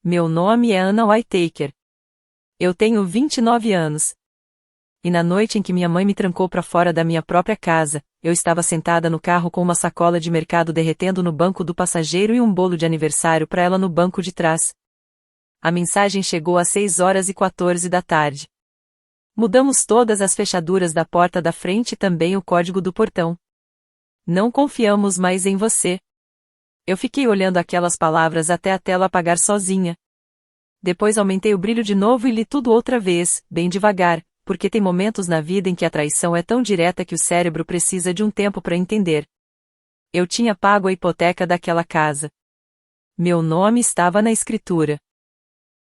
Meu nome é Anna Whitaker. Eu tenho 29 anos. E na noite em que minha mãe me trancou para fora da minha própria casa, eu estava sentada no carro com uma sacola de mercado derretendo no banco do passageiro e um bolo de aniversário para ela no banco de trás. A mensagem chegou às 6h14 da tarde. Mudamos todas as fechaduras da porta da frente e também o código do portão. Não confiamos mais em você. Eu fiquei olhando aquelas palavras até a tela apagar sozinha. Depois aumentei o brilho de novo e li tudo outra vez, bem devagar, porque tem momentos na vida em que a traição é tão direta que o cérebro precisa de um tempo para entender. Eu tinha pago a hipoteca daquela casa. Meu nome estava na escritura.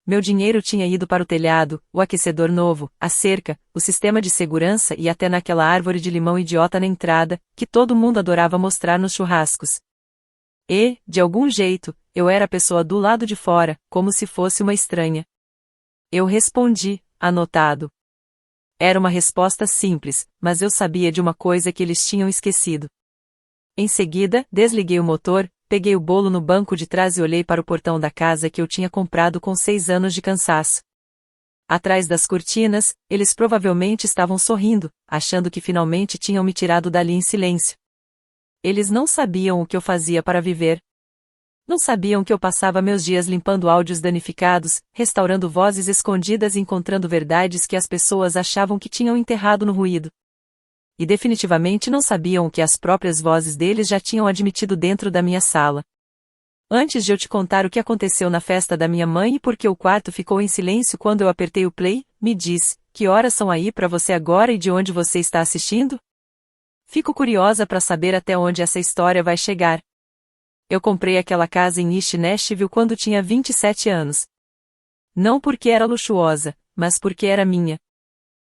Meu dinheiro tinha ido para o telhado, o aquecedor novo, a cerca, o sistema de segurança e até naquela árvore de limão idiota na entrada, que todo mundo adorava mostrar nos churrascos. E, de algum jeito, eu era a pessoa do lado de fora, como se fosse uma estranha. Eu respondi, anotado. Era uma resposta simples, mas eu sabia de uma coisa que eles tinham esquecido. Em seguida, desliguei o motor, peguei o bolo no banco de trás e olhei para o portão da casa que eu tinha comprado com 6 anos de cansaço. Atrás das cortinas, eles provavelmente estavam sorrindo, achando que finalmente tinham me tirado dali em silêncio. Eles não sabiam o que eu fazia para viver. Não sabiam que eu passava meus dias limpando áudios danificados, restaurando vozes escondidas e encontrando verdades que as pessoas achavam que tinham enterrado no ruído. E definitivamente não sabiam o que as próprias vozes deles já tinham admitido dentro da minha sala. Antes de eu te contar o que aconteceu na festa da minha mãe e por que o quarto ficou em silêncio quando eu apertei o play, me diz, que horas são aí para você agora e de onde você está assistindo? Fico curiosa para saber até onde essa história vai chegar. Eu comprei aquela casa em East Nashville quando tinha 27 anos. Não porque era luxuosa, mas porque era minha.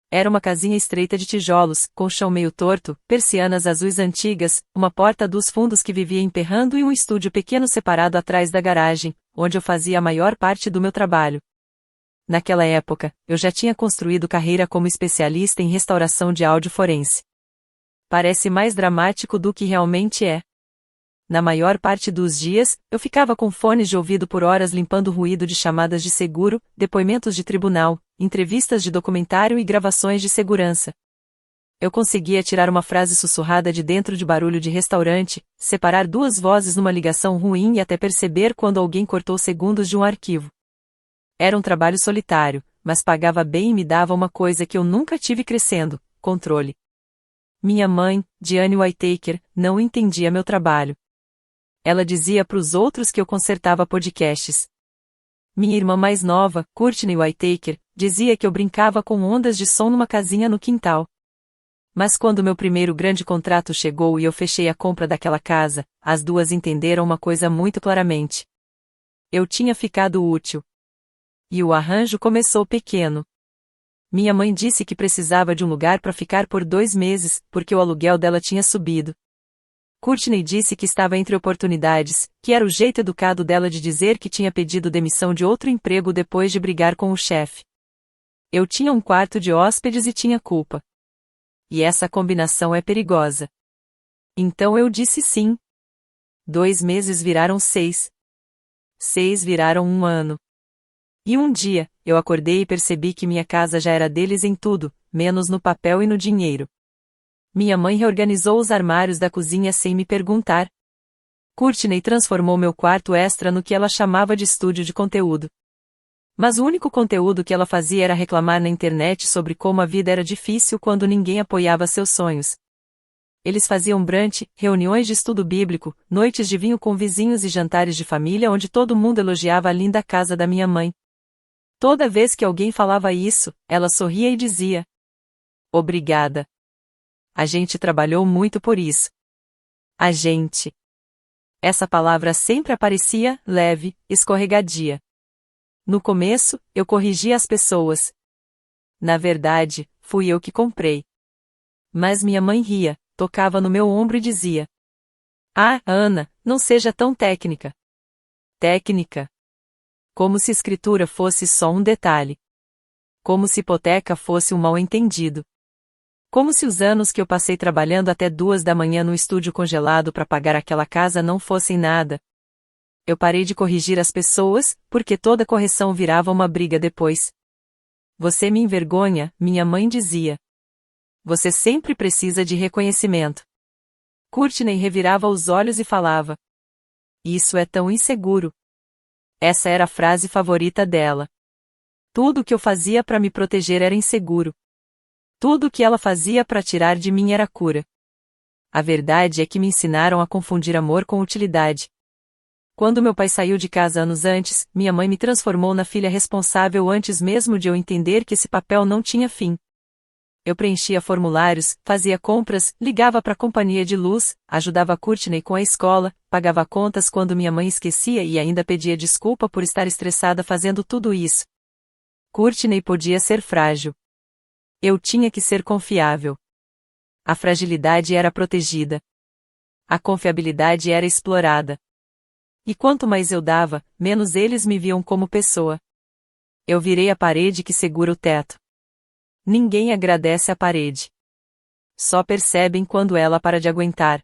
Era uma casinha estreita de tijolos, com chão meio torto, persianas azuis antigas, uma porta dos fundos que vivia emperrando e um estúdio pequeno separado atrás da garagem, onde eu fazia a maior parte do meu trabalho. Naquela época, eu já tinha construído carreira como especialista em restauração de áudio forense. Parece mais dramático do que realmente é. Na maior parte dos dias, eu ficava com fones de ouvido por horas limpando o ruído de chamadas de seguro, depoimentos de tribunal, entrevistas de documentário e gravações de segurança. Eu conseguia tirar uma frase sussurrada de dentro de barulho de restaurante, separar duas vozes numa ligação ruim e até perceber quando alguém cortou segundos de um arquivo. Era um trabalho solitário, mas pagava bem e me dava uma coisa que eu nunca tive crescendo: controle. Minha mãe, Diane Whitaker, não entendia meu trabalho. Ela dizia para os outros que eu consertava podcasts. Minha irmã mais nova, Courtney Whitaker, dizia que eu brincava com ondas de som numa casinha no quintal. Mas quando meu primeiro grande contrato chegou e eu fechei a compra daquela casa, as duas entenderam uma coisa muito claramente. Eu tinha ficado útil. E o arranjo começou pequeno. Minha mãe disse que precisava de um lugar para ficar por 2 meses, porque o aluguel dela tinha subido. Courtney disse que estava entre oportunidades, que era o jeito educado dela de dizer que tinha pedido demissão de outro emprego depois de brigar com o chefe. Eu tinha um quarto de hóspedes e tinha culpa. E essa combinação é perigosa. Então eu disse sim. 2 meses viraram 6. 6 viraram 1 ano. E um dia, eu acordei e percebi que minha casa já era deles em tudo, menos no papel e no dinheiro. Minha mãe reorganizou os armários da cozinha sem me perguntar. Courtney transformou meu quarto extra no que ela chamava de estúdio de conteúdo. Mas o único conteúdo que ela fazia era reclamar na internet sobre como a vida era difícil quando ninguém apoiava seus sonhos. Eles faziam brunch, reuniões de estudo bíblico, noites de vinho com vizinhos e jantares de família onde todo mundo elogiava a linda casa da minha mãe. Toda vez que alguém falava isso, ela sorria e dizia: "Obrigada. A gente trabalhou muito por isso." A gente. Essa palavra sempre aparecia, leve, escorregadia. No começo, eu corrigia as pessoas. Na verdade, fui eu que comprei. Mas minha mãe ria, tocava no meu ombro e dizia: "Ah, Ana, não seja tão técnica." Técnica. Como se escritura fosse só um detalhe. Como se hipoteca fosse um mal-entendido. Como se os anos que eu passei trabalhando até 2 da manhã no estúdio congelado para pagar aquela casa não fossem nada. Eu parei de corrigir as pessoas, porque toda correção virava uma briga depois. Você me envergonha, minha mãe dizia. Você sempre precisa de reconhecimento. Courtney revirava os olhos e falava. Isso é tão inseguro. Essa era a frase favorita dela. Tudo o que eu fazia para me proteger era inseguro. Tudo o que ela fazia para tirar de mim era cura. A verdade é que me ensinaram a confundir amor com utilidade. Quando meu pai saiu de casa anos antes, minha mãe me transformou na filha responsável antes mesmo de eu entender que esse papel não tinha fim. Eu preenchia formulários, fazia compras, ligava para a companhia de luz, ajudava a Courtney com a escola, pagava contas quando minha mãe esquecia e ainda pedia desculpa por estar estressada fazendo tudo isso. Courtney podia ser frágil. Eu tinha que ser confiável. A fragilidade era protegida. A confiabilidade era explorada. E quanto mais eu dava, menos eles me viam como pessoa. Eu virei a parede que segura o teto. Ninguém agradece a parede. Só percebem quando ela para de aguentar.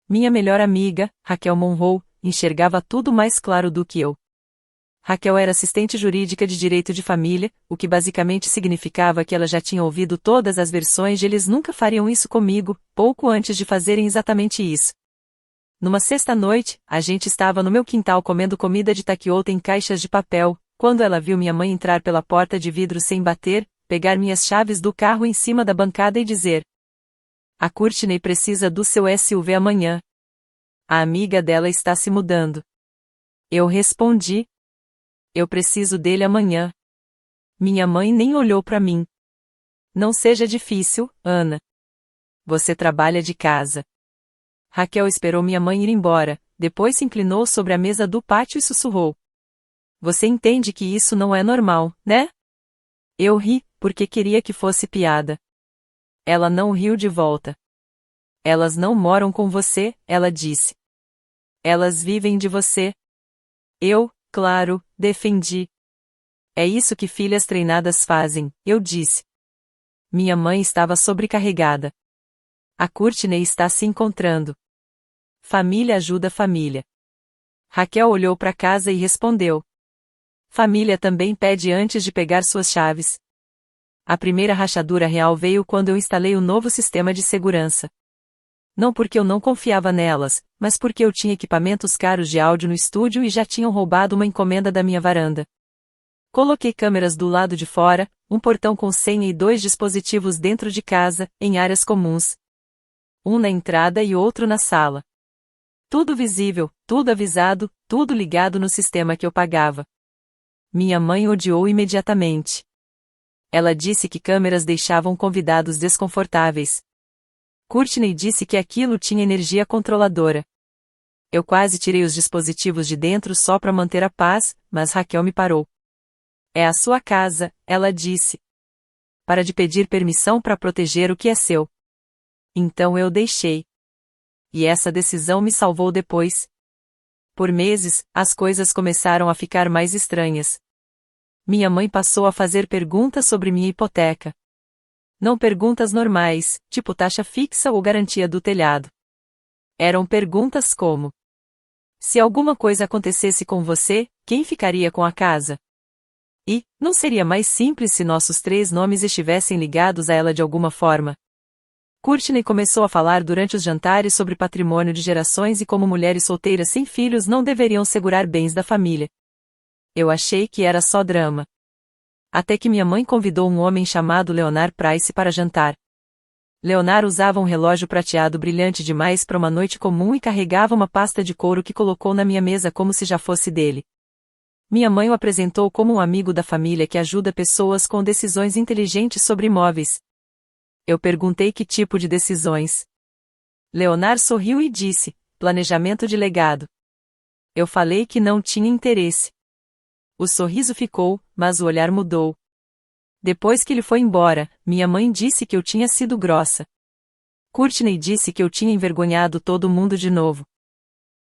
Minha melhor amiga, Raquel Monroe, enxergava tudo mais claro do que eu. Raquel era assistente jurídica de direito de família, o que basicamente significava que ela já tinha ouvido todas as versões de eles nunca fariam isso comigo, pouco antes de fazerem exatamente isso. Numa sexta-noite, a gente estava no meu quintal comendo comida de taquiouta em caixas de papel, quando ela viu minha mãe entrar pela porta de vidro sem bater, pegar minhas chaves do carro em cima da bancada e dizer: A Courtney precisa do seu SUV amanhã. A amiga dela está se mudando. Eu respondi: Eu preciso dele amanhã. Minha mãe nem olhou para mim. Não seja difícil, Ana. Você trabalha de casa. Raquel esperou minha mãe ir embora, depois se inclinou sobre a mesa do pátio e sussurrou. Você entende que isso não é normal, né? Eu ri, porque queria que fosse piada. Ela não riu de volta. Elas não moram com você, ela disse. Elas vivem de você. Eu, claro, defendi. É isso que filhas treinadas fazem, eu disse. Minha mãe estava sobrecarregada. A Courtney está se encontrando. Família ajuda família. Raquel olhou para casa e respondeu. Família também pede antes de pegar suas chaves. A primeira rachadura real veio quando eu instalei o novo sistema de segurança. Não porque eu não confiava nelas, mas porque eu tinha equipamentos caros de áudio no estúdio e já tinham roubado uma encomenda da minha varanda. Coloquei câmeras do lado de fora, um portão com senha e 2 dispositivos dentro de casa, em áreas comuns. Um na entrada e outro na sala. Tudo visível, tudo avisado, tudo ligado no sistema que eu pagava. Minha mãe odiou imediatamente. Ela disse que câmeras deixavam convidados desconfortáveis. Courtney disse que aquilo tinha energia controladora. Eu quase tirei os dispositivos de dentro só para manter a paz, mas Raquel me parou. É a sua casa, ela disse. Para de pedir permissão para proteger o que é seu. Então eu deixei. E essa decisão me salvou depois. Por meses, as coisas começaram a ficar mais estranhas. Minha mãe passou a fazer perguntas sobre minha hipoteca. Não perguntas normais, tipo taxa fixa ou garantia do telhado. Eram perguntas como: se alguma coisa acontecesse com você, quem ficaria com a casa? E, não seria mais simples se nossos 3 nomes estivessem ligados a ela de alguma forma? Courtney começou a falar durante os jantares sobre patrimônio de gerações e como mulheres solteiras sem filhos não deveriam segurar bens da família. Eu achei que era só drama. Até que minha mãe convidou um homem chamado Leonard Price para jantar. Leonard usava um relógio prateado brilhante demais para uma noite comum e carregava uma pasta de couro que colocou na minha mesa como se já fosse dele. Minha mãe o apresentou como um amigo da família que ajuda pessoas com decisões inteligentes sobre imóveis. Eu perguntei que tipo de decisões. Leonard sorriu e disse: planejamento de legado. Eu falei que não tinha interesse. O sorriso ficou, mas o olhar mudou. Depois que ele foi embora, minha mãe disse que eu tinha sido grossa. Courtney disse que eu tinha envergonhado todo mundo de novo.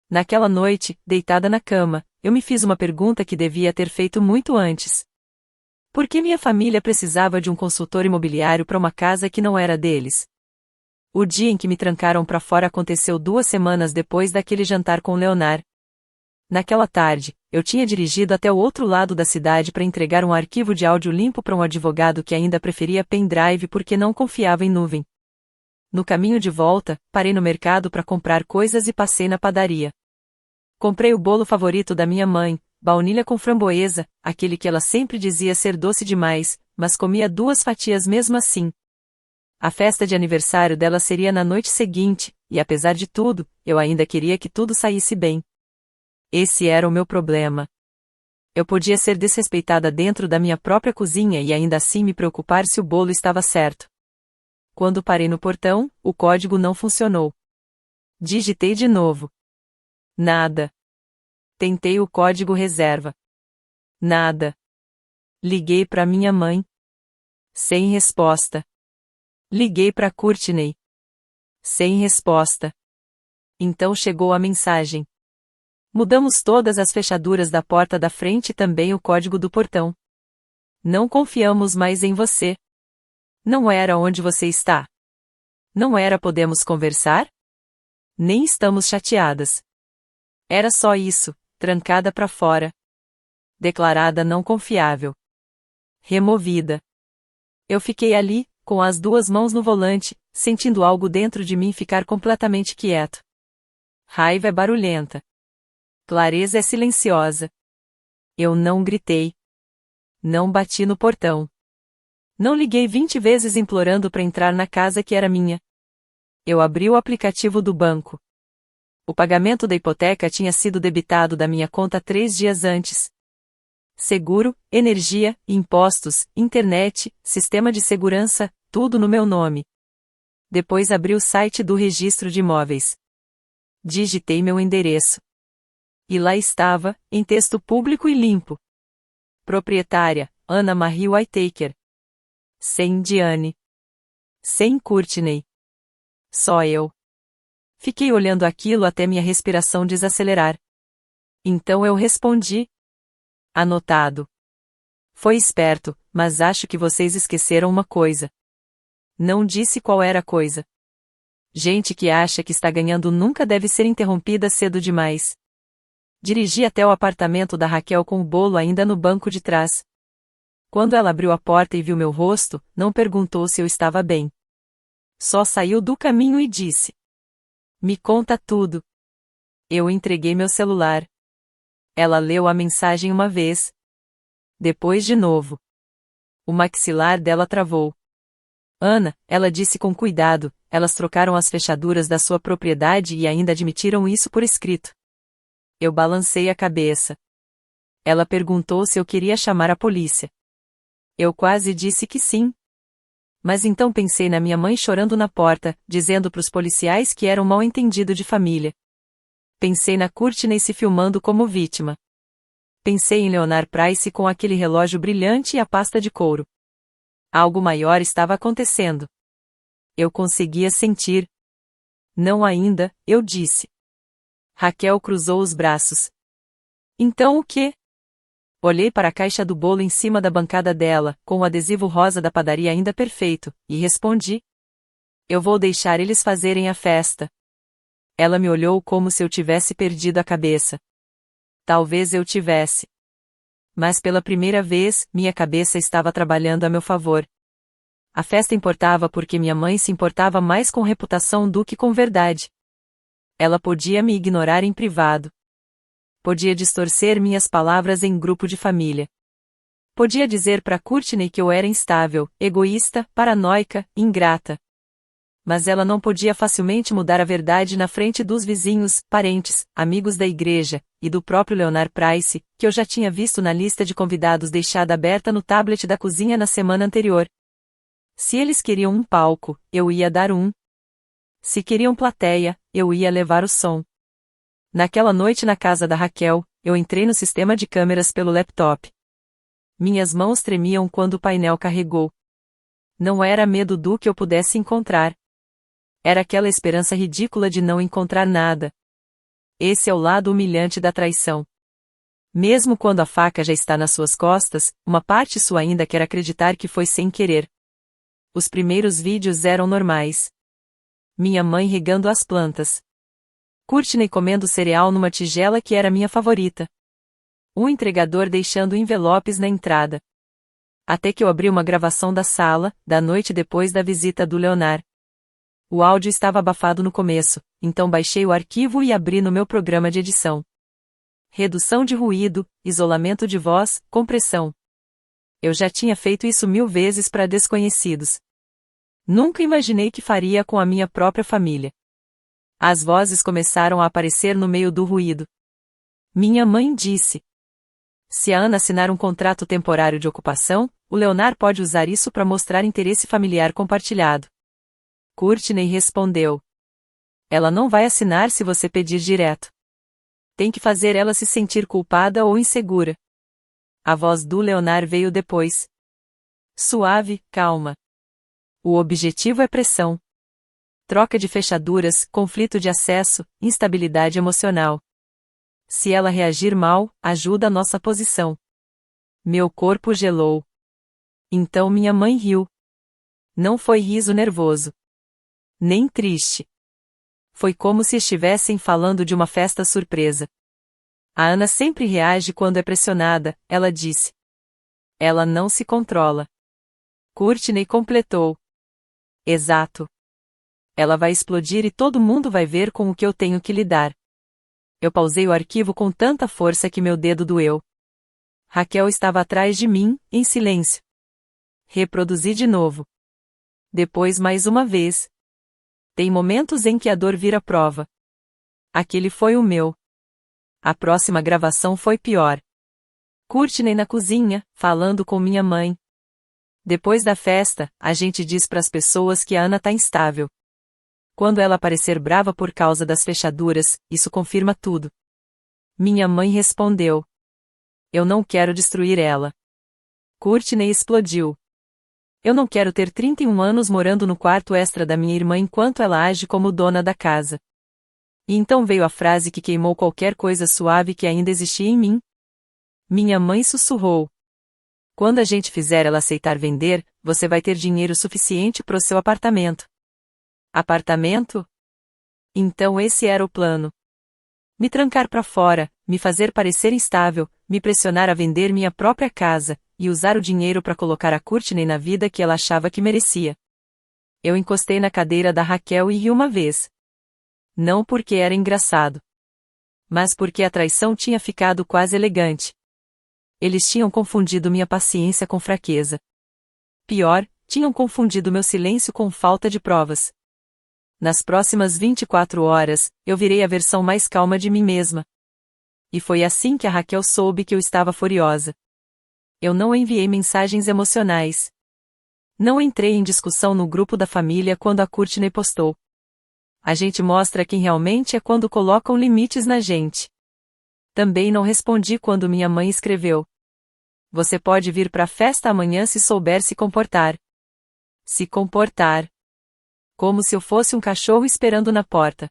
Naquela noite, deitada na cama, eu me fiz uma pergunta que devia ter feito muito antes. Por que minha família precisava de um consultor imobiliário para uma casa que não era deles? O dia em que me trancaram para fora aconteceu 2 semanas depois daquele jantar com Leonard. Naquela tarde, eu tinha dirigido até o outro lado da cidade para entregar um arquivo de áudio limpo para um advogado que ainda preferia pendrive porque não confiava em nuvem. No caminho de volta, parei no mercado para comprar coisas e passei na padaria. Comprei o bolo favorito da minha mãe, baunilha com framboesa, aquele que ela sempre dizia ser doce demais, mas comia 2 fatias mesmo assim. A festa de aniversário dela seria na noite seguinte, e apesar de tudo, eu ainda queria que tudo saísse bem. Esse era o meu problema. Eu podia ser desrespeitada dentro da minha própria cozinha e ainda assim me preocupar se o bolo estava certo. Quando parei no portão, o código não funcionou. Digitei de novo. Nada. Tentei o código reserva. Nada. Liguei para minha mãe. Sem resposta. Liguei para Courtney. Sem resposta. Então chegou a mensagem. Mudamos todas as fechaduras da porta da frente e também o código do portão. Não confiamos mais em você. Não era onde você está. Não era podemos conversar? Nem estamos chateadas. Era só isso, trancada para fora. Declarada não confiável. Removida. Eu fiquei ali, com as 2 mãos no volante, sentindo algo dentro de mim ficar completamente quieto. Raiva é barulhenta. Clareza é silenciosa. Eu não gritei. Não bati no portão. Não liguei 20 vezes implorando para entrar na casa que era minha. Eu abri o aplicativo do banco. O pagamento da hipoteca tinha sido debitado da minha conta 3 dias antes. Seguro, energia, impostos, internet, sistema de segurança, tudo no meu nome. Depois abri o site do registro de imóveis. Digitei meu endereço. E lá estava, em texto público e limpo. Proprietária, Anna Marie Whittaker. Sem Diane. Sem Courtney. Só eu. Fiquei olhando aquilo até minha respiração desacelerar. Então eu respondi. Anotado. Foi esperto, mas acho que vocês esqueceram uma coisa. Não disse qual era a coisa. Gente que acha que está ganhando nunca deve ser interrompida cedo demais. Dirigi até o apartamento da Raquel com o bolo ainda no banco de trás. Quando ela abriu a porta e viu meu rosto, não perguntou se eu estava bem. Só saiu do caminho e disse: Me conta tudo. Eu entreguei meu celular. Ela leu a mensagem uma vez. Depois de novo. O maxilar dela travou. Ana, ela disse com cuidado, elas trocaram as fechaduras da sua propriedade e ainda admitiram isso por escrito. Eu balancei a cabeça. Ela perguntou se eu queria chamar a polícia. Eu quase disse que sim. Mas então pensei na minha mãe chorando na porta, dizendo para os policiais que era um mal-entendido de família. Pensei na Courtney se filmando como vítima. Pensei em Leonard Price com aquele relógio brilhante e a pasta de couro. Algo maior estava acontecendo. Eu conseguia sentir. Não ainda, eu disse. Raquel cruzou os braços. Então o quê? Olhei para a caixa do bolo em cima da bancada dela, com o adesivo rosa da padaria ainda perfeito, e respondi. Eu vou deixar eles fazerem a festa. Ela me olhou como se eu tivesse perdido a cabeça. Talvez eu tivesse. Mas pela primeira vez, minha cabeça estava trabalhando a meu favor. A festa importava porque minha mãe se importava mais com reputação do que com verdade. Ela podia me ignorar em privado. Podia distorcer minhas palavras em grupo de família. Podia dizer para Courtney que eu era instável, egoísta, paranoica, ingrata. Mas ela não podia facilmente mudar a verdade na frente dos vizinhos, parentes, amigos da igreja, e do próprio Leonard Price, que eu já tinha visto na lista de convidados deixada aberta no tablet da cozinha na semana anterior. Se eles queriam um palco, eu ia dar um. Se queriam plateia, eu ia levar o som. Naquela noite na casa da Raquel, eu entrei no sistema de câmeras pelo laptop. Minhas mãos tremiam quando o painel carregou. Não era medo do que eu pudesse encontrar. Era aquela esperança ridícula de não encontrar nada. Esse é o lado humilhante da traição. Mesmo quando a faca já está nas suas costas, uma parte sua ainda quer acreditar que foi sem querer. Os primeiros vídeos eram normais. Minha mãe regando as plantas. Courtney comendo cereal numa tigela que era minha favorita. Um entregador deixando envelopes na entrada. Até que eu abri uma gravação da sala, da noite depois da visita do Leonard. O áudio estava abafado no começo, então baixei o arquivo e abri no meu programa de edição. Redução de ruído, isolamento de voz, compressão. Eu já tinha feito isso 1000 vezes para desconhecidos. Nunca imaginei que faria com a minha própria família. As vozes começaram a aparecer no meio do ruído. Minha mãe disse: se a Ana assinar um contrato temporário de ocupação, o Leonard pode usar isso para mostrar interesse familiar compartilhado. Courtney respondeu: ela não vai assinar se você pedir direto. Tem que fazer ela se sentir culpada ou insegura. A voz do Leonard veio depois. Suave, calma. O objetivo é pressão. Troca de fechaduras, conflito de acesso, instabilidade emocional. Se ela reagir mal, ajuda a nossa posição. Meu corpo gelou. Então minha mãe riu. Não foi riso nervoso. Nem triste. Foi como se estivessem falando de uma festa surpresa. A Ana sempre reage quando é pressionada, ela disse. Ela não se controla. Courtney completou. Exato. Ela vai explodir e todo mundo vai ver com o que eu tenho que lidar. Eu pausei o arquivo com tanta força que meu dedo doeu. Raquel estava atrás de mim, em silêncio. Reproduzi de novo. Depois mais uma vez. Tem momentos em que a dor vira prova. Aquele foi o meu. A próxima gravação foi pior. Courtney na cozinha, falando com minha mãe. Depois da festa, a gente diz pras pessoas que a Ana tá instável. Quando ela parecer brava por causa das fechaduras, isso confirma tudo. Minha mãe respondeu. Eu não quero destruir ela. Courtney explodiu. Eu não quero ter 31 anos morando no quarto extra da minha irmã enquanto ela age como dona da casa. E então veio a frase que queimou qualquer coisa suave que ainda existia em mim. Minha mãe sussurrou. Quando a gente fizer ela aceitar vender, você vai ter dinheiro suficiente pro seu apartamento. Apartamento? Então esse era o plano. Me trancar pra fora, me fazer parecer instável, me pressionar a vender minha própria casa, e usar o dinheiro para colocar a Courtney na vida que ela achava que merecia. Eu encostei na cadeira da Raquel e ri uma vez. Não porque era engraçado. Mas porque a traição tinha ficado quase elegante. Eles tinham confundido minha paciência com fraqueza. Pior, tinham confundido meu silêncio com falta de provas. Nas próximas 24 horas, eu virei a versão mais calma de mim mesma. E foi assim que a Raquel soube que eu estava furiosa. Eu não enviei mensagens emocionais. Não entrei em discussão no grupo da família quando a Courtney postou. A gente mostra quem realmente é quando colocam limites na gente. Também não respondi quando minha mãe escreveu. Você pode vir pra festa amanhã se souber se comportar. Se comportar. Como se eu fosse um cachorro esperando na porta.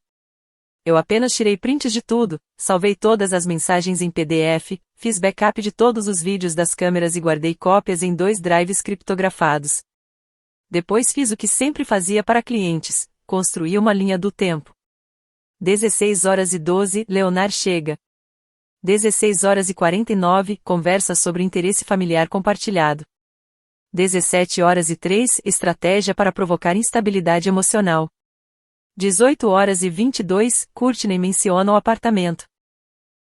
Eu apenas tirei prints de tudo, salvei todas as mensagens em PDF, fiz backup de todos os vídeos das câmeras e guardei cópias em 2 drives criptografados. Depois fiz o que sempre fazia para clientes, construí uma linha do tempo. 16h12, Leonard chega. 16h49, conversa sobre interesse familiar compartilhado. 17h03, estratégia para provocar instabilidade emocional. 18h22, Courtney menciona o apartamento.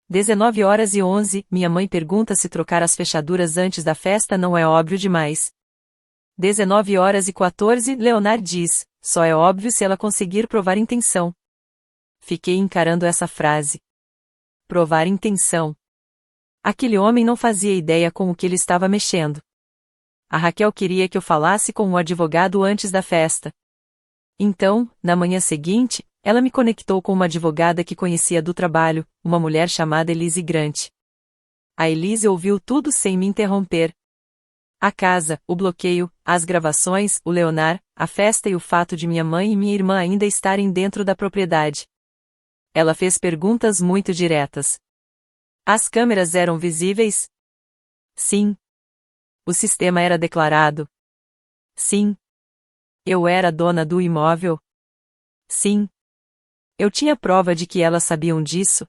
19h11, minha mãe pergunta se trocar as fechaduras antes da festa não é óbvio demais. 19h14, Leonard diz, só é óbvio se ela conseguir provar intenção. Fiquei encarando essa frase. Provar intenção. Aquele homem não fazia ideia com o que ele estava mexendo. A Raquel queria que eu falasse com o advogado antes da festa. Então, na manhã seguinte, ela me conectou com uma advogada que conhecia do trabalho, uma mulher chamada Elise Grant. A Elise ouviu tudo sem me interromper. A casa, o bloqueio, as gravações, o Leonard, a festa e o fato de minha mãe e minha irmã ainda estarem dentro da propriedade. Ela fez perguntas muito diretas. As câmeras eram visíveis? Sim. O sistema era declarado? Sim. Eu era dona do imóvel? Sim. Eu tinha prova de que elas sabiam disso.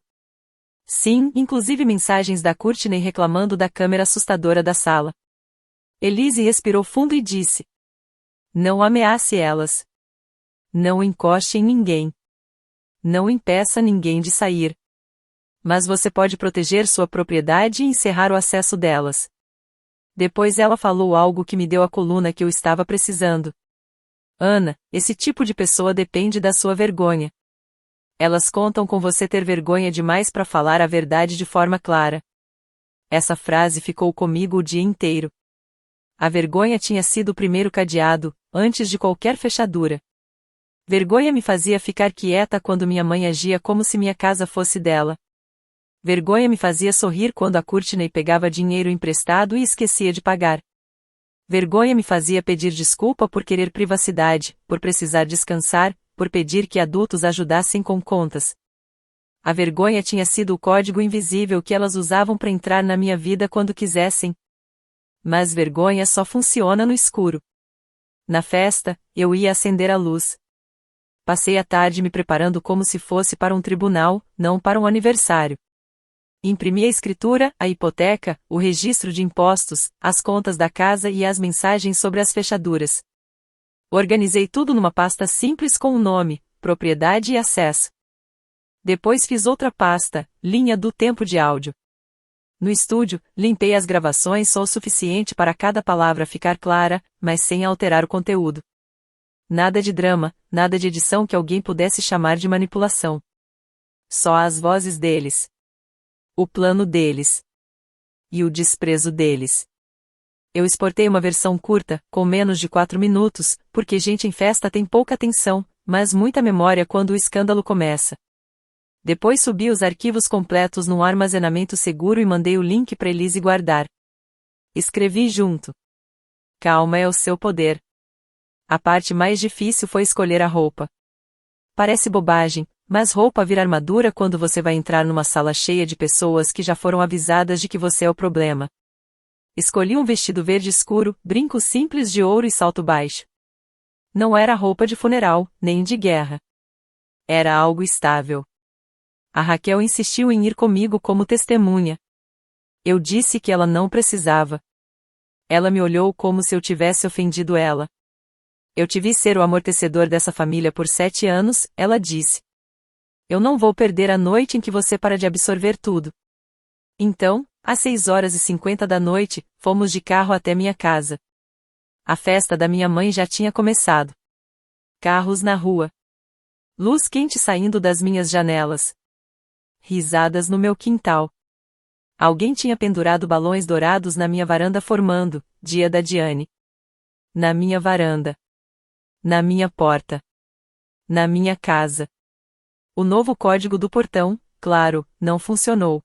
Sim, inclusive mensagens da Courtney reclamando da câmera assustadora da sala. Elise respirou fundo e disse: não ameace elas. Não encoste em ninguém. Não impeça ninguém de sair. Mas você pode proteger sua propriedade e encerrar o acesso delas. Depois ela falou algo que me deu a coluna que eu estava precisando. Ana, esse tipo de pessoa depende da sua vergonha. Elas contam com você ter vergonha demais para falar a verdade de forma clara. Essa frase ficou comigo o dia inteiro. A vergonha tinha sido o primeiro cadeado, antes de qualquer fechadura. Vergonha me fazia ficar quieta quando minha mãe agia como se minha casa fosse dela. Vergonha me fazia sorrir quando a Courtney pegava dinheiro emprestado e esquecia de pagar. Vergonha me fazia pedir desculpa por querer privacidade, por precisar descansar, por pedir que adultos ajudassem com contas. A vergonha tinha sido o código invisível que elas usavam para entrar na minha vida quando quisessem. Mas vergonha só funciona no escuro. Na festa, eu ia acender a luz. Passei a tarde me preparando como se fosse para um tribunal, não para um aniversário. Imprimi a escritura, a hipoteca, o registro de impostos, as contas da casa e as mensagens sobre as fechaduras. Organizei tudo numa pasta simples com o nome, propriedade e acesso. Depois fiz outra pasta, linha do tempo de áudio. No estúdio, limpei as gravações só o suficiente para cada palavra ficar clara, mas sem alterar o conteúdo. Nada de drama, nada de edição que alguém pudesse chamar de manipulação. Só as vozes deles. O plano deles. E o desprezo deles. Eu exportei uma versão curta, com menos de 4 minutos, porque gente em festa tem pouca atenção, mas muita memória quando o escândalo começa. Depois subi os arquivos completos num armazenamento seguro e mandei o link para Elise guardar. Escrevi junto. Calma é o seu poder. A parte mais difícil foi escolher a roupa. Parece bobagem, mas roupa vira armadura quando você vai entrar numa sala cheia de pessoas que já foram avisadas de que você é o problema. Escolhi um vestido verde escuro, brinco simples de ouro e salto baixo. Não era roupa de funeral, nem de guerra. Era algo estável. A Raquel insistiu em ir comigo como testemunha. Eu disse que ela não precisava. Ela me olhou como se eu tivesse ofendido ela. Eu te vi ser o amortecedor dessa família por 7 anos, ela disse. Eu não vou perder a noite em que você para de absorver tudo. Então, às 6h50 da noite, fomos de carro até minha casa. A festa da minha mãe já tinha começado. Carros na rua. Luz quente saindo das minhas janelas. Risadas no meu quintal. Alguém tinha pendurado balões dourados na minha varanda formando, dia da Diane. Na minha varanda. Na minha porta. Na minha casa. O novo código do portão, claro, não funcionou.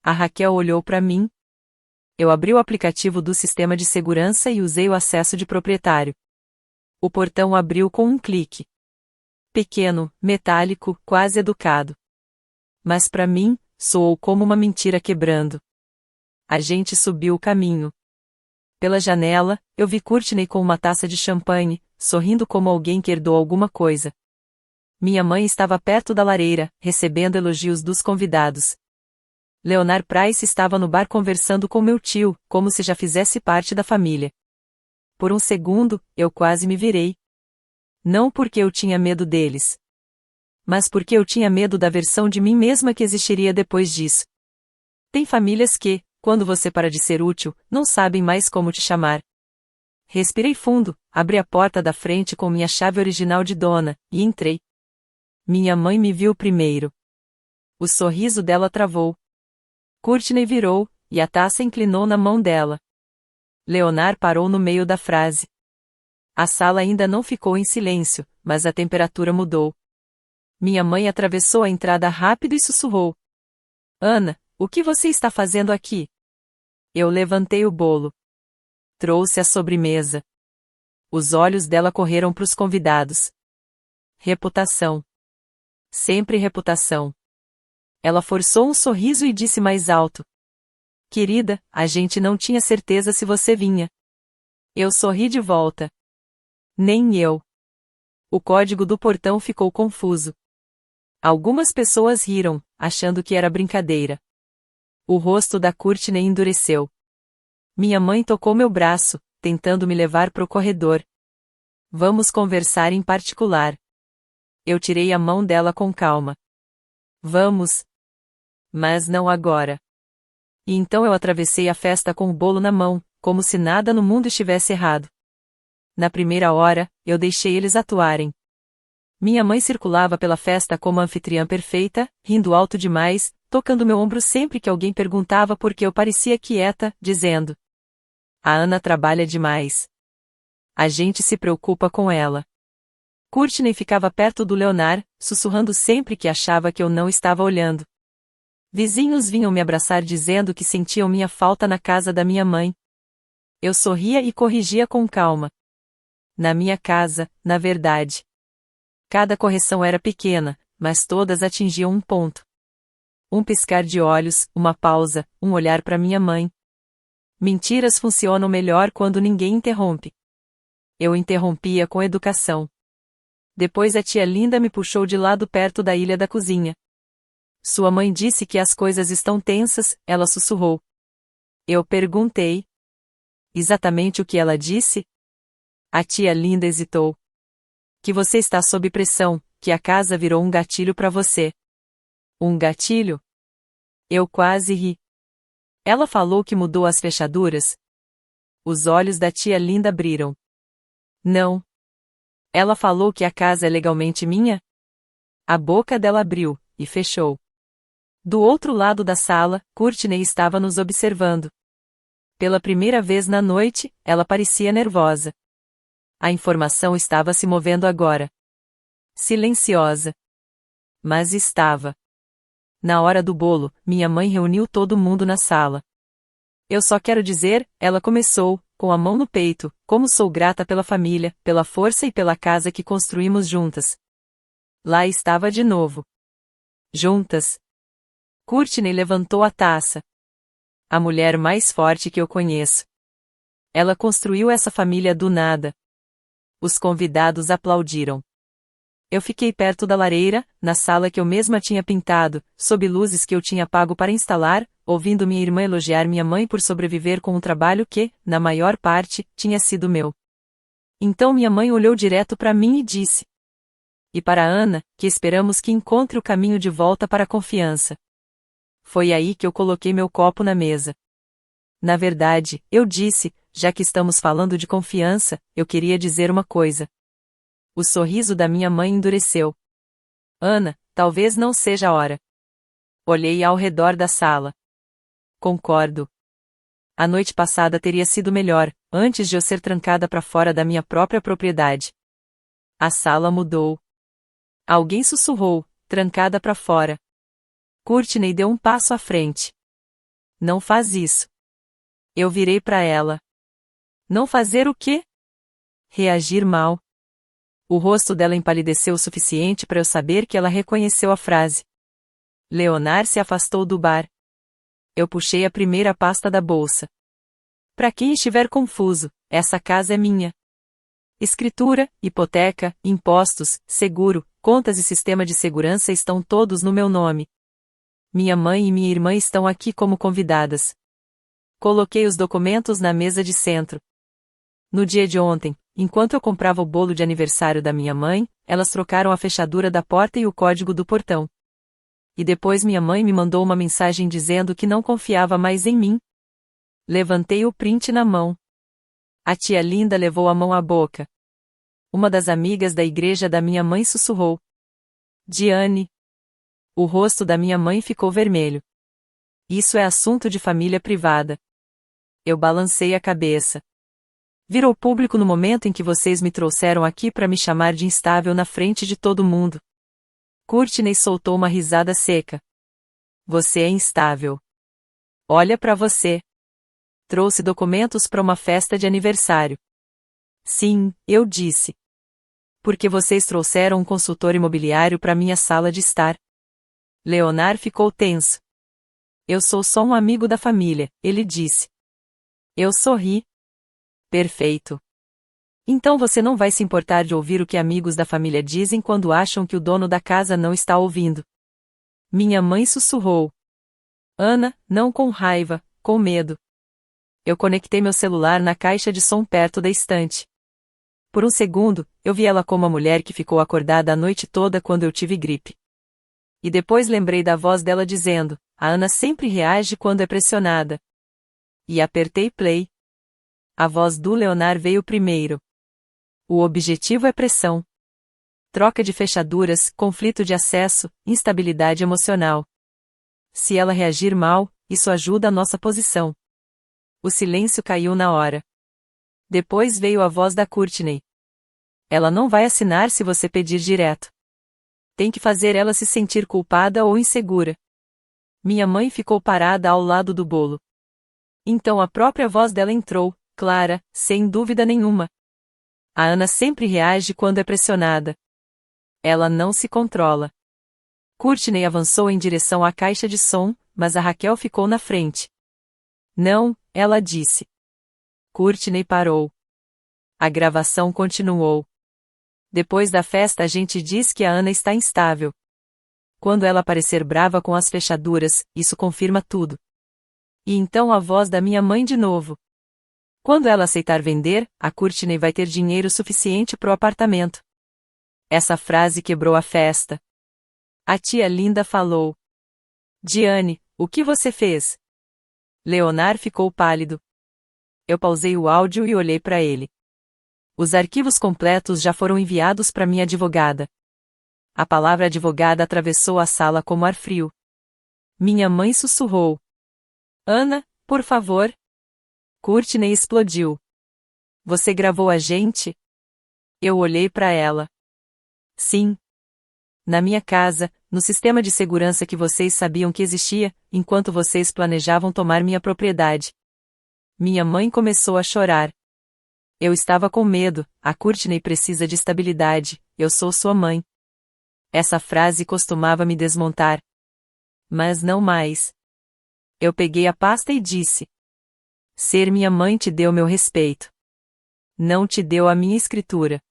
A Raquel olhou para mim. Eu abri o aplicativo do sistema de segurança e usei o acesso de proprietário. O portão abriu com um clique. Pequeno, metálico, quase educado. Mas para mim, soou como uma mentira quebrando. A gente subiu o caminho. Pela janela, eu vi Courtney com uma taça de champanhe, sorrindo como alguém que herdou alguma coisa. Minha mãe estava perto da lareira, recebendo elogios dos convidados. Leonard Price estava no bar conversando com meu tio, como se já fizesse parte da família. Por um segundo, eu quase me virei. Não porque eu tinha medo deles. Mas porque eu tinha medo da versão de mim mesma que existiria depois disso. Tem famílias que, quando você para de ser útil, não sabem mais como te chamar. Respirei fundo, abri a porta da frente com minha chave original de dona, e entrei. Minha mãe me viu primeiro. O sorriso dela travou. Courtney virou, e a taça inclinou na mão dela. Leonard parou no meio da frase. A sala ainda não ficou em silêncio, mas a temperatura mudou. Minha mãe atravessou a entrada rápido e sussurrou. Ana, o que você está fazendo aqui? Eu levantei o bolo. Trouxe a sobremesa. Os olhos dela correram para os convidados. Reputação. Sempre reputação. Ela forçou um sorriso e disse mais alto. Querida, a gente não tinha certeza se você vinha. Eu sorri de volta. Nem eu. O código do portão ficou confuso. Algumas pessoas riram, achando que era brincadeira. O rosto da Courtney endureceu. Minha mãe tocou meu braço, tentando me levar pro corredor. Vamos conversar em particular. Eu tirei a mão dela com calma. Vamos. Mas não agora. E então eu atravessei a festa com o bolo na mão, como se nada no mundo estivesse errado. Na primeira hora, eu deixei eles atuarem. Minha mãe circulava pela festa como a anfitriã perfeita, rindo alto demais, tocando meu ombro sempre que alguém perguntava por que eu parecia quieta, dizendo: A Ana trabalha demais. A gente se preocupa com ela. Courtney ficava perto do Leonard, sussurrando sempre que achava que eu não estava olhando. Vizinhos vinham me abraçar dizendo que sentiam minha falta na casa da minha mãe. Eu sorria e corrigia com calma. Na minha casa, na verdade. Cada correção era pequena, mas todas atingiam um ponto. Um piscar de olhos, uma pausa, um olhar para minha mãe. Mentiras funcionam melhor quando ninguém interrompe. Eu interrompia com educação. Depois a tia Linda me puxou de lado perto da ilha da cozinha. Sua mãe disse que as coisas estão tensas, ela sussurrou. Eu perguntei. Exatamente o que ela disse? A tia Linda hesitou. Que você está sob pressão, que a casa virou um gatilho para você. Um gatilho? Eu quase ri. Ela falou que mudou as fechaduras? Os olhos da tia Linda abriram. Não. Ela falou que a casa é legalmente minha? A boca dela abriu, e fechou. Do outro lado da sala, Courtney estava nos observando. Pela primeira vez na noite, ela parecia nervosa. A informação estava se movendo agora. Silenciosa. Mas estava. Na hora do bolo, minha mãe reuniu todo mundo na sala. Eu só quero dizer, ela começou, com a mão no peito, como sou grata pela família, pela força e pela casa que construímos juntas. Lá estava de novo. Juntas. Courtney levantou a taça. A mulher mais forte que eu conheço. Ela construiu essa família do nada. Os convidados aplaudiram. Eu fiquei perto da lareira, na sala que eu mesma tinha pintado, sob luzes que eu tinha pago para instalar, ouvindo minha irmã elogiar minha mãe por sobreviver com um trabalho que, na maior parte, tinha sido meu. Então minha mãe olhou direto para mim e disse: E para Ana, que esperamos que encontre o caminho de volta para a confiança. Foi aí que eu coloquei meu copo na mesa. Na verdade, eu disse, já que estamos falando de confiança, eu queria dizer uma coisa. O sorriso da minha mãe endureceu. Ana, talvez não seja a hora. Olhei ao redor da sala. Concordo. A noite passada teria sido melhor, antes de eu ser trancada para fora da minha própria propriedade. A sala mudou. Alguém sussurrou, trancada para fora. Courtney deu um passo à frente. Não faz isso. Eu virei para ela. Não fazer o quê? Reagir mal. O rosto dela empalideceu o suficiente para eu saber que ela reconheceu a frase. Leonard se afastou do bar. Eu puxei a primeira pasta da bolsa. Para quem estiver confuso, essa casa é minha. Escritura, hipoteca, impostos, seguro, contas e sistema de segurança estão todos no meu nome. Minha mãe e minha irmã estão aqui como convidadas. Coloquei os documentos na mesa de centro. No dia de ontem, enquanto eu comprava o bolo de aniversário da minha mãe, elas trocaram a fechadura da porta e o código do portão. E depois minha mãe me mandou uma mensagem dizendo que não confiava mais em mim. Levantei o print na mão. A tia Linda levou a mão à boca. Uma das amigas da igreja da minha mãe sussurrou. Diane. O rosto da minha mãe ficou vermelho. Isso é assunto de família privada. Eu balancei a cabeça. Virou público no momento em que vocês me trouxeram aqui para me chamar de instável na frente de todo mundo. Courtney soltou uma risada seca. Você é instável. Olha para você. Trouxe documentos para uma festa de aniversário. Sim, eu disse. Porque vocês trouxeram um consultor imobiliário para minha sala de estar. Leonard ficou tenso. Eu sou só um amigo da família, ele disse. Eu sorri. Perfeito. Então você não vai se importar de ouvir o que amigos da família dizem quando acham que o dono da casa não está ouvindo. Minha mãe sussurrou. Ana, não com raiva, com medo. Eu conectei meu celular na caixa de som perto da estante. Por um segundo, eu vi ela como a mulher que ficou acordada a noite toda quando eu tive gripe. E depois lembrei da voz dela dizendo, a Ana sempre reage quando é pressionada. E apertei play. A voz do Leonard veio primeiro. O objetivo é pressão. Troca de fechaduras, conflito de acesso, instabilidade emocional. Se ela reagir mal, isso ajuda a nossa posição. O silêncio caiu na hora. Depois veio a voz da Courtney. Ela não vai assinar se você pedir direto. Tem que fazer ela se sentir culpada ou insegura. Minha mãe ficou parada ao lado do bolo. Então a própria voz dela entrou, clara, sem dúvida nenhuma. A Ana sempre reage quando é pressionada. Ela não se controla. Courtney avançou em direção à caixa de som, mas a Raquel ficou na frente. Não, ela disse. Courtney parou. A gravação continuou. Depois da festa a gente diz que a Ana está instável. Quando ela parecer brava com as fechaduras, isso confirma tudo. E então a voz da minha mãe de novo. Quando ela aceitar vender, a Courtney vai ter dinheiro suficiente pro apartamento. Essa frase quebrou a festa. A tia Linda falou. Diane, o que você fez? Leonard ficou pálido. Eu pausei o áudio e olhei para ele. Os arquivos completos já foram enviados para minha advogada. A palavra advogada atravessou a sala como ar frio. Minha mãe sussurrou. Ana, por favor. Courtney explodiu. Você gravou a gente? Eu olhei para ela. Sim. Na minha casa, no sistema de segurança que vocês sabiam que existia, enquanto vocês planejavam tomar minha propriedade. Minha mãe começou a chorar. Eu estava com medo, a Courtney precisa de estabilidade, eu sou sua mãe. Essa frase costumava me desmontar. Mas não mais. Eu peguei a pasta e disse. Ser minha mãe te deu meu respeito. Não te deu a minha escritura.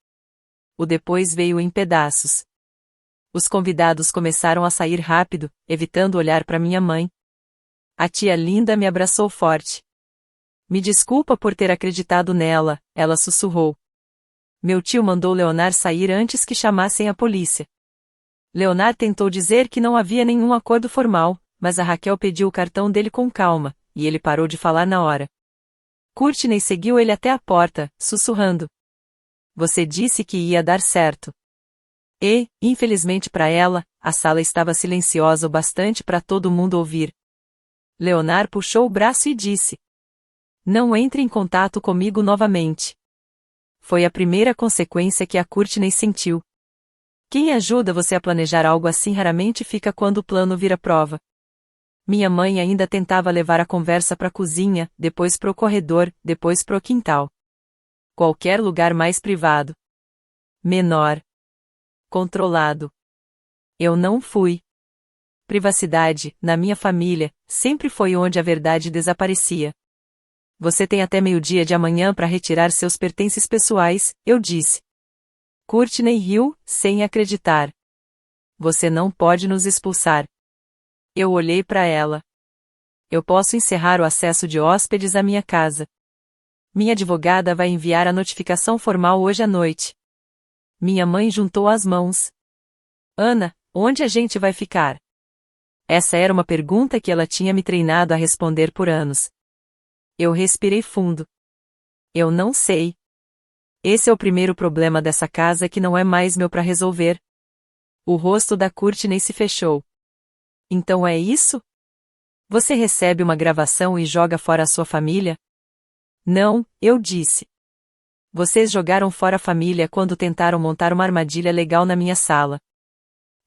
O depois veio em pedaços. Os convidados começaram a sair rápido, evitando olhar para minha mãe. A tia Linda me abraçou forte. Me desculpa por ter acreditado nela, ela sussurrou. Meu tio mandou Leonard sair antes que chamassem a polícia. Leonard tentou dizer que não havia nenhum acordo formal, mas a Raquel pediu o cartão dele com calma, e ele parou de falar na hora. Courtney seguiu ele até a porta, sussurrando. Você disse que ia dar certo. E, infelizmente para ela, a sala estava silenciosa o bastante para todo mundo ouvir. Leonard puxou o braço e disse. Não entre em contato comigo novamente. Foi a primeira consequência que a Courtney sentiu. Quem ajuda você a planejar algo assim raramente fica quando o plano vira prova. Minha mãe ainda tentava levar a conversa para a cozinha, depois pro corredor, depois pro quintal. Qualquer lugar mais privado. Menor. Controlado. Eu não fui. Privacidade, na minha família, sempre foi onde a verdade desaparecia. Você tem até meio-dia de amanhã para retirar seus pertences pessoais, eu disse. Courtney riu, sem acreditar. Você não pode nos expulsar. Eu olhei para ela. Eu posso encerrar o acesso de hóspedes à minha casa. Minha advogada vai enviar a notificação formal hoje à noite. Minha mãe juntou as mãos. Ana, onde a gente vai ficar? Essa era uma pergunta que ela tinha me treinado a responder por anos. Eu respirei fundo. Eu não sei. Esse é o primeiro problema dessa casa que não é mais meu para resolver. O rosto da Courtney se fechou. Então é isso? Você recebe uma gravação e joga fora a sua família? Não, eu disse. Vocês jogaram fora a família quando tentaram montar uma armadilha legal na minha sala.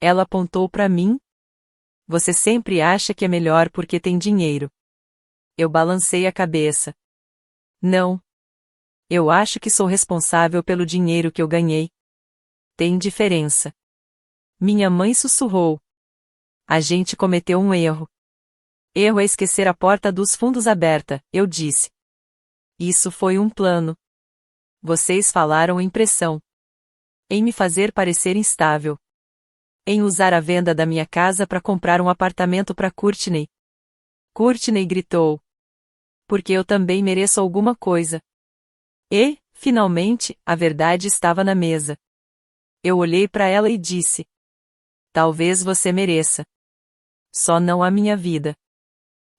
Ela apontou para mim. Você sempre acha que é melhor porque tem dinheiro. Eu balancei a cabeça. Não. Eu acho que sou responsável pelo dinheiro que eu ganhei. Tem diferença. Minha mãe sussurrou. A gente cometeu um erro. Erro é esquecer a porta dos fundos aberta, eu disse. Isso foi um plano. Vocês falaram em pressão. Em me fazer parecer instável. Em usar a venda da minha casa para comprar um apartamento para Courtney. Courtney gritou. Porque eu também mereço alguma coisa. E, finalmente, a verdade estava na mesa. Eu olhei para ela e disse. Talvez você mereça. Só não a minha vida.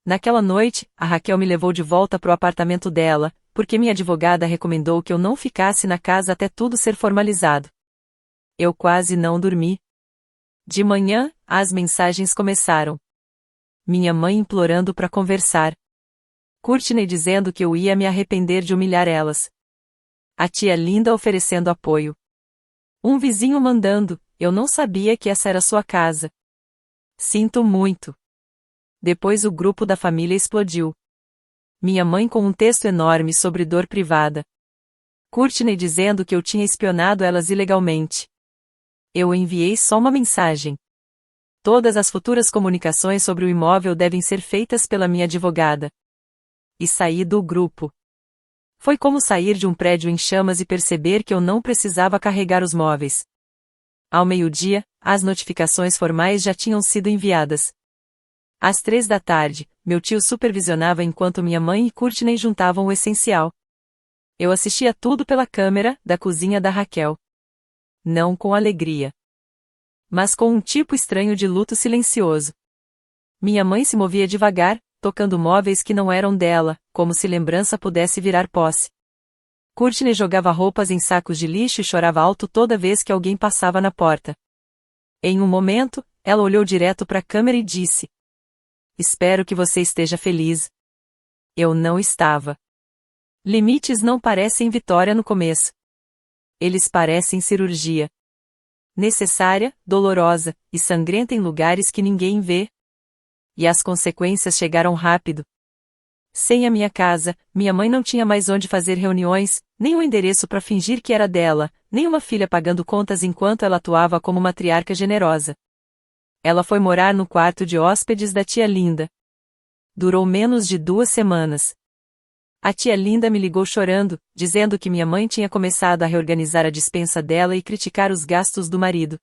Naquela noite, a Raquel me levou de volta para o apartamento dela, porque minha advogada recomendou que eu não ficasse na casa até tudo ser formalizado. Eu quase não dormi. De manhã, as mensagens começaram. Minha mãe implorando para conversar. Courtney dizendo que eu ia me arrepender de humilhar elas. A tia Linda oferecendo apoio. Um vizinho mandando, eu não sabia que essa era sua casa. Sinto muito. Depois o grupo da família explodiu. Minha mãe com um texto enorme sobre dor privada. Courtney dizendo que eu tinha espionado elas ilegalmente. Eu enviei só uma mensagem. Todas as futuras comunicações sobre o imóvel devem ser feitas pela minha advogada. E saí do grupo. Foi como sair de um prédio em chamas e perceber que eu não precisava carregar os móveis. Ao meio-dia, as notificações formais já tinham sido enviadas. Às 3 da tarde, meu tio supervisionava enquanto minha mãe e Courtney juntavam o essencial. Eu assistia tudo pela câmera da cozinha da Raquel. Não com alegria. Mas com um tipo estranho de luto silencioso. Minha mãe se movia devagar, tocando móveis que não eram dela, como se lembrança pudesse virar posse. Courtney jogava roupas em sacos de lixo e chorava alto toda vez que alguém passava na porta. Em um momento, ela olhou direto para a câmera e disse: Espero que você esteja feliz. Eu não estava. Limites não parecem vitória no começo. Eles parecem cirurgia. Necessária, dolorosa, e sangrenta em lugares que ninguém vê. E as consequências chegaram rápido. Sem a minha casa, minha mãe não tinha mais onde fazer reuniões, nem um endereço para fingir que era dela, nem uma filha pagando contas enquanto ela atuava como matriarca generosa. Ela foi morar no quarto de hóspedes da tia Linda. Durou menos de 2 semanas. A tia Linda me ligou chorando, dizendo que minha mãe tinha começado a reorganizar a despensa dela e criticar os gastos do marido.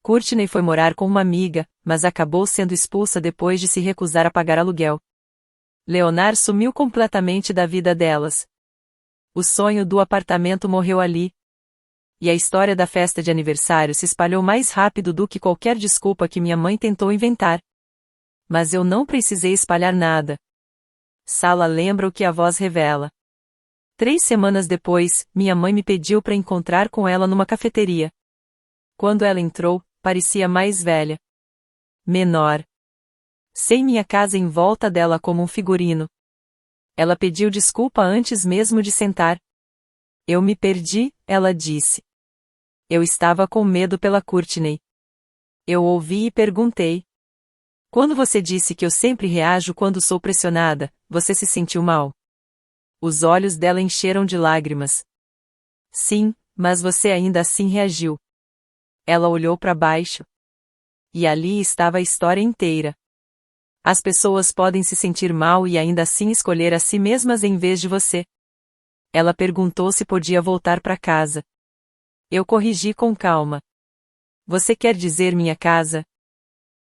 Courtney foi morar com uma amiga, mas acabou sendo expulsa depois de se recusar a pagar aluguel. Leonard sumiu completamente da vida delas. O sonho do apartamento morreu ali. E a história da festa de aniversário se espalhou mais rápido do que qualquer desculpa que minha mãe tentou inventar. Mas eu não precisei espalhar nada. Sala lembra o que a voz revela. 3 semanas depois, minha mãe me pediu para encontrar com ela numa cafeteria. Quando ela entrou, parecia mais velha. Menor. Sem minha casa em volta dela como um figurino. Ela pediu desculpa antes mesmo de sentar. Eu me perdi, ela disse. Eu estava com medo pela Courtney. Eu ouvi e perguntei. Quando você disse que eu sempre reajo quando sou pressionada, você se sentiu mal? Os olhos dela encheram de lágrimas. Sim, mas você ainda assim reagiu. Ela olhou para baixo. E ali estava a história inteira. As pessoas podem se sentir mal e ainda assim escolher a si mesmas em vez de você. Ela perguntou se podia voltar para casa. Eu corrigi com calma. Você quer dizer minha casa?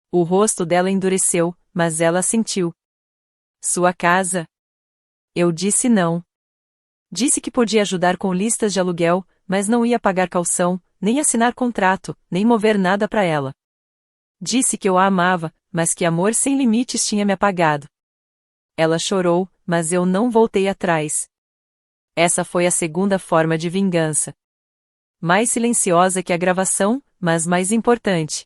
O rosto dela endureceu, mas ela assentiu. Sua casa? Eu disse não. Disse que podia ajudar com listas de aluguel, mas não ia pagar caução, nem assinar contrato, nem mover nada para ela. Disse que eu a amava, mas que amor sem limites tinha me apagado. Ela chorou, mas eu não voltei atrás. Essa foi a segunda forma de vingança. Mais silenciosa que a gravação, mas mais importante.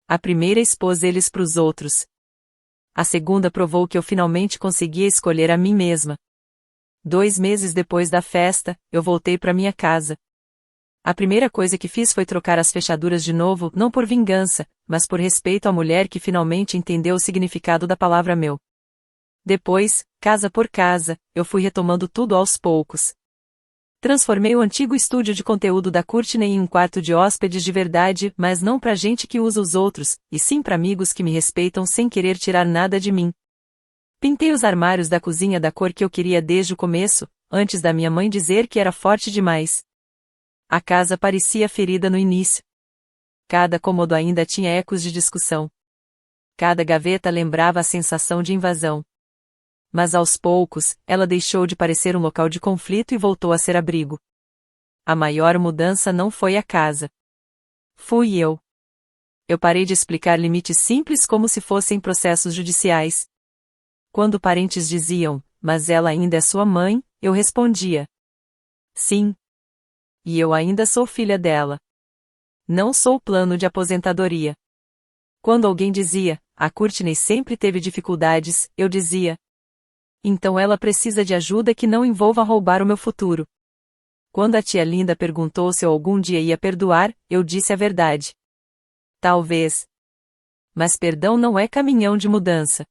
A primeira expôs eles para os outros. A segunda provou que eu finalmente conseguia escolher a mim mesma. 2 meses depois da festa, eu voltei para minha casa. A primeira coisa que fiz foi trocar as fechaduras de novo, não por vingança, mas por respeito à mulher que finalmente entendeu o significado da palavra meu. Depois, casa por casa, eu fui retomando tudo aos poucos. Transformei o antigo estúdio de conteúdo da Courtney em um quarto de hóspedes de verdade, mas não pra gente que usa os outros, e sim pra amigos que me respeitam sem querer tirar nada de mim. Pintei os armários da cozinha da cor que eu queria desde o começo, antes da minha mãe dizer que era forte demais. A casa parecia ferida no início. Cada cômodo ainda tinha ecos de discussão. Cada gaveta lembrava a sensação de invasão. Mas aos poucos, ela deixou de parecer um local de conflito e voltou a ser abrigo. A maior mudança não foi a casa. Fui eu. Eu parei de explicar limites simples como se fossem processos judiciais. Quando parentes diziam, mas ela ainda é sua mãe, eu respondia: sim. E eu ainda sou filha dela. Não sou plano de aposentadoria. Quando alguém dizia, a Courtney sempre teve dificuldades, eu dizia: então ela precisa de ajuda que não envolva roubar o meu futuro. Quando a tia Linda perguntou se eu algum dia ia perdoar, eu disse a verdade. Talvez. Mas perdão não é caminhão de mudança.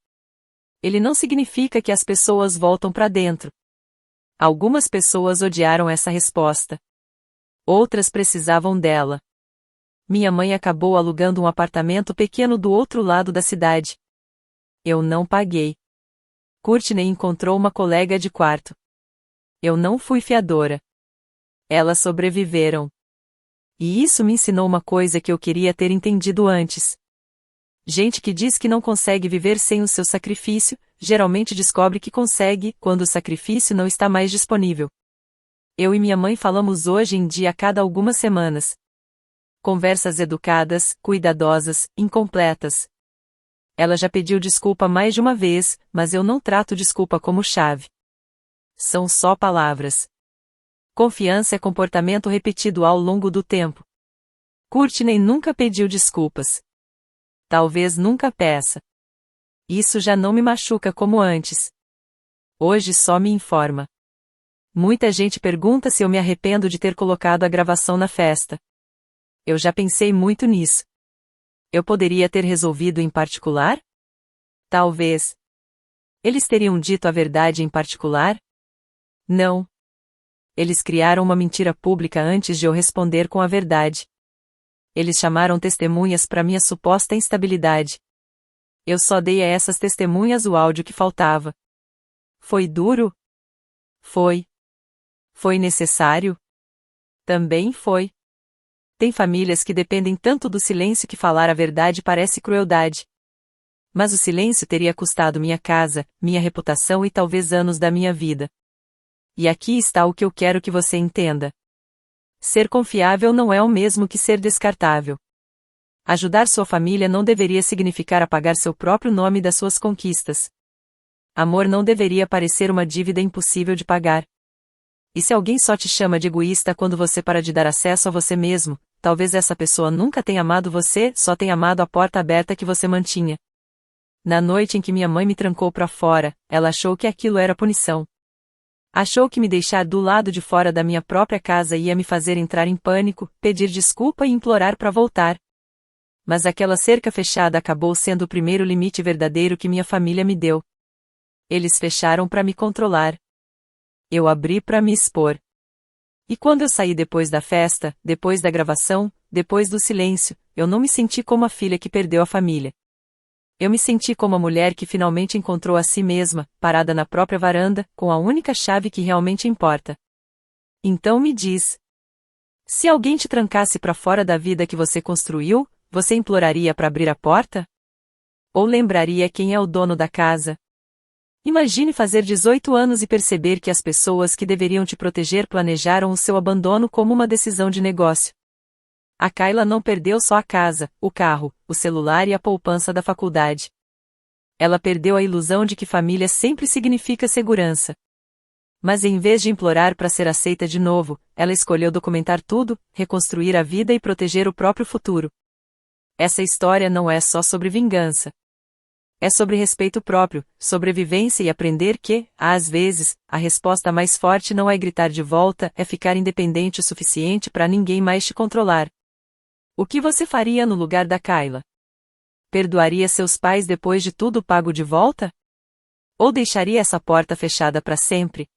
Ele não significa que as pessoas voltam para dentro. Algumas pessoas odiaram essa resposta. Outras precisavam dela. Minha mãe acabou alugando um apartamento pequeno do outro lado da cidade. Eu não paguei. Courtney encontrou uma colega de quarto. Eu não fui fiadora. Elas sobreviveram. E isso me ensinou uma coisa que eu queria ter entendido antes. Gente que diz que não consegue viver sem o seu sacrifício, geralmente descobre que consegue quando o sacrifício não está mais disponível. Eu e minha mãe falamos hoje em dia a cada algumas semanas. Conversas educadas, cuidadosas, incompletas. Ela já pediu desculpa mais de uma vez, mas eu não trato desculpa como chave. São só palavras. Confiança é comportamento repetido ao longo do tempo. Courtney nunca pediu desculpas. Talvez nunca peça. Isso já não me machuca como antes. Hoje só me informa. Muita gente pergunta se eu me arrependo de ter colocado a gravação na festa. Eu já pensei muito nisso. Eu poderia ter resolvido em particular? Talvez. Eles teriam dito a verdade em particular? Não. Eles criaram uma mentira pública antes de eu responder com a verdade. Eles chamaram testemunhas para minha suposta instabilidade. Eu só dei a essas testemunhas o áudio que faltava. Foi duro? Foi. Foi necessário? Também foi. Tem famílias que dependem tanto do silêncio que falar a verdade parece crueldade. Mas o silêncio teria custado minha casa, minha reputação e talvez anos da minha vida. E aqui está o que eu quero que você entenda. Ser confiável não é o mesmo que ser descartável. Ajudar sua família não deveria significar apagar seu próprio nome das suas conquistas. Amor não deveria parecer uma dívida impossível de pagar. E se alguém só te chama de egoísta quando você para de dar acesso a você mesmo, talvez essa pessoa nunca tenha amado você, só tenha amado a porta aberta que você mantinha. Na noite em que minha mãe me trancou para fora, ela achou que aquilo era punição. Achou que me deixar do lado de fora da minha própria casa ia me fazer entrar em pânico, pedir desculpa e implorar para voltar. Mas aquela cerca fechada acabou sendo o primeiro limite verdadeiro que minha família me deu. Eles fecharam para me controlar. Eu abri para me expor. E quando eu saí depois da festa, depois da gravação, depois do silêncio, eu não me senti como a filha que perdeu a família. Eu me senti como a mulher que finalmente encontrou a si mesma, parada na própria varanda, com a única chave que realmente importa. Então me diz. Se alguém te trancasse para fora da vida que você construiu, você imploraria para abrir a porta? Ou lembraria quem é o dono da casa? Imagine fazer 18 anos e perceber que as pessoas que deveriam te proteger planejaram o seu abandono como uma decisão de negócio. A Kayla não perdeu só a casa, o carro, o celular e a poupança da faculdade. Ela perdeu a ilusão de que família sempre significa segurança. Mas em vez de implorar para ser aceita de novo, ela escolheu documentar tudo, reconstruir a vida e proteger o próprio futuro. Essa história não é só sobre vingança. É sobre respeito próprio, sobrevivência e aprender que, às vezes, a resposta mais forte não é gritar de volta, é ficar independente o suficiente para ninguém mais te controlar. O que você faria no lugar da Kayla? Perdoaria seus pais depois de tudo pago de volta? Ou deixaria essa porta fechada para sempre?